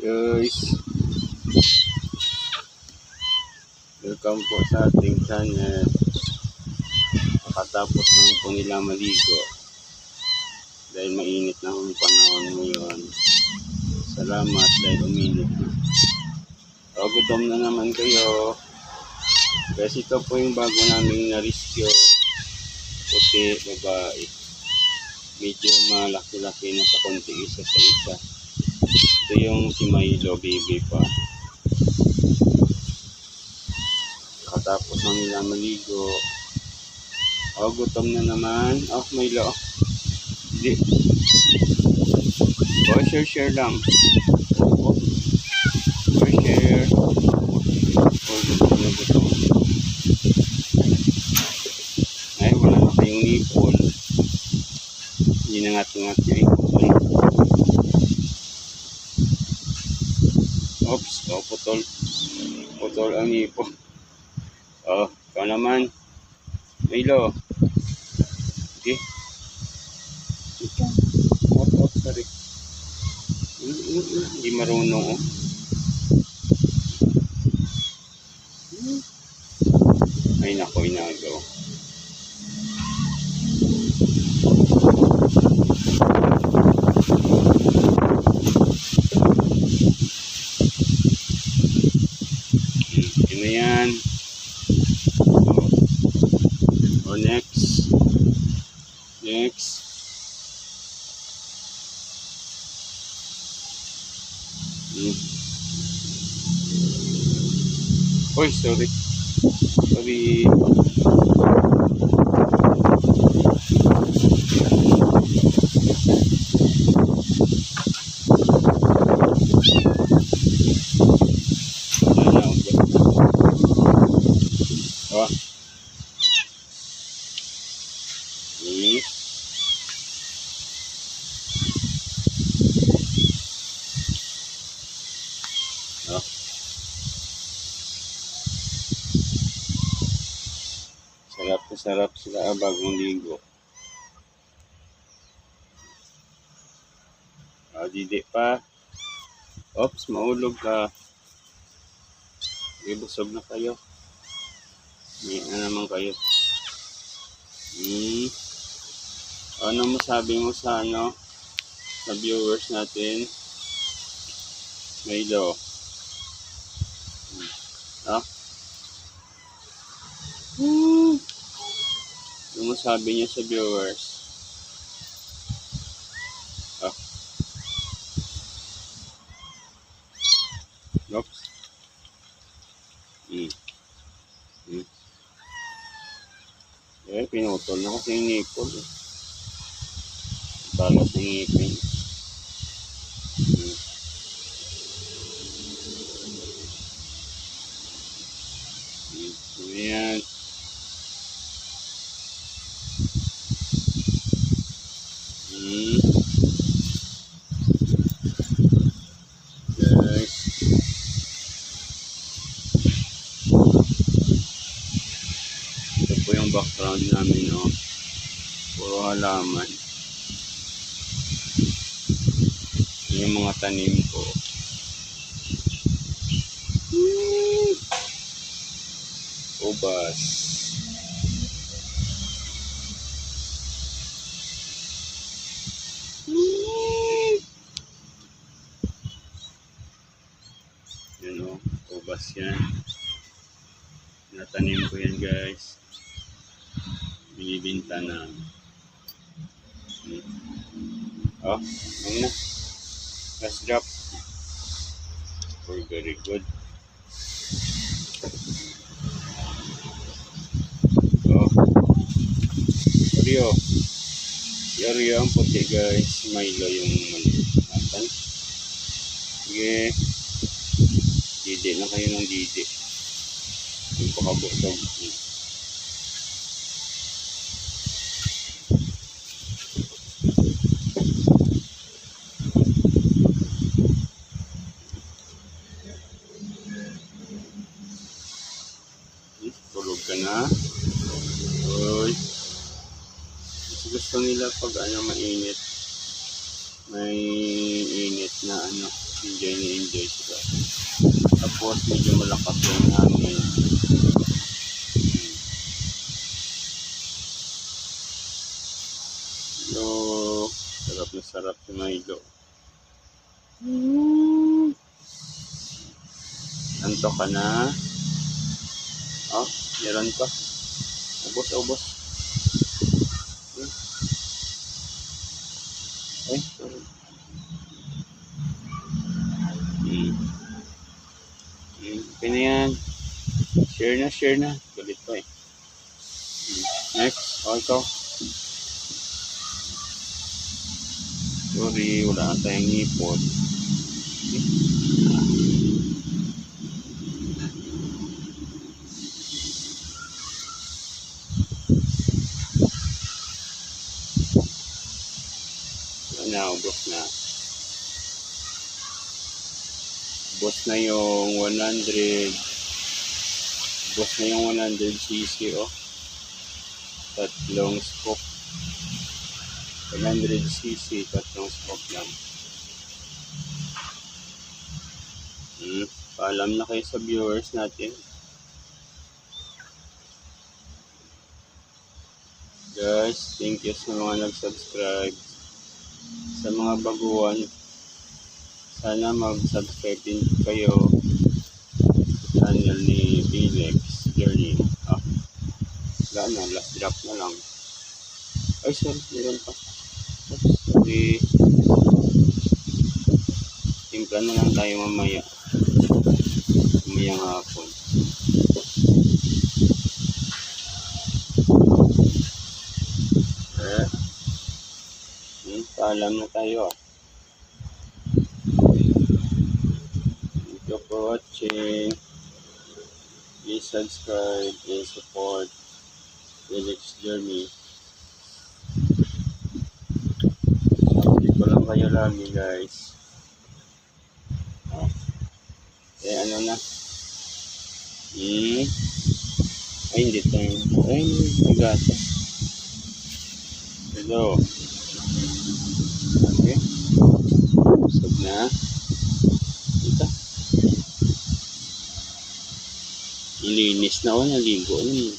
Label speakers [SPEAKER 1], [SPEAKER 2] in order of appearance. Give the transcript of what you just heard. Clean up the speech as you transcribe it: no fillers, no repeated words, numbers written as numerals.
[SPEAKER 1] Guys, welcome po sa ating channel. Nakatapos na po nila maligo dahil mainit na ang panahon ngayon. Salamat dahil uminit na. Gutom na naman kayo. Kasi ito po yung bago naming na-rescue. Puti, babae. Medyo malaki-laki na sa konti, isa sa isa. Ito yung si Milo, baby pa. Katapos na nila maligo. Gutom na naman. Milo. Hindi. Share lang. Share. Gutom na gutom. Ay, wala na kayong nipol. Hindi nangat-ngat yung ipol. Oops, putol ang ipol. Ikaw naman. Milo. Okay. Sorry. Hindi marunong, Ay, nako, inagaw. Yun na yan. Next. Oy, sorry. Sarap sila bagong ligo. Didi pa. Oops, maulog ka. Busog na kayo. May na naman kayo. Ano masabi mo sa sa viewers natin? Milo. Ano sabi niya sa viewers? Oops. Pinutol na kasi yung nipol. Balas ng ngipin. Ayan. Guys. Ito po yung background namin, puro halaman. Yung mga tanim ko. Ubas. Ubas yan. Natanim ko yan, guys. Binibinta na. Na. Last drop. Very good. Rio ang puti, guys. Milo yung maliit. Sige. Didi na kayo ng didi. Yung pakabusog. Tulog ka na. Uy. Gusto nila pag mainit. May init. na ano, enjoy na enjoy sila. Tapos medyo malakas yung hangin. So, sarap na sarap si Milo. Antok ka na? Oh, meron pa. Ubos. Ay, sorry. Okay na yan. Share na. Galit pa eh. Next, ikaw. Sorry, wala na tayong ngipon. Ubos na. Ubos na yung 100. Ubos na yung 100cc, oh. Tatlong scoop. 100cc, tatlong scoop lang. Paalam na kayo sa viewers natin. Guys, thank you sa mga nag-subscribe. Sa mga baguhan, sana mag-subscribe din kayo sa channel ni Felix Journey. Wala na, last drop na lang. Ay, sorry, meron pa. Sorry. Timpla na lang tayo mamaya. Mamayang hapon. Paalam na tayo. Thank you for watching. Please subscribe and support Felix Journey. Update ko lang kayo lagi, guys. Ano na? Ay, hindi tayo. Ay, magata. Hello. Okay. Busog na. Ito. Ilinis na ako. Naligo na.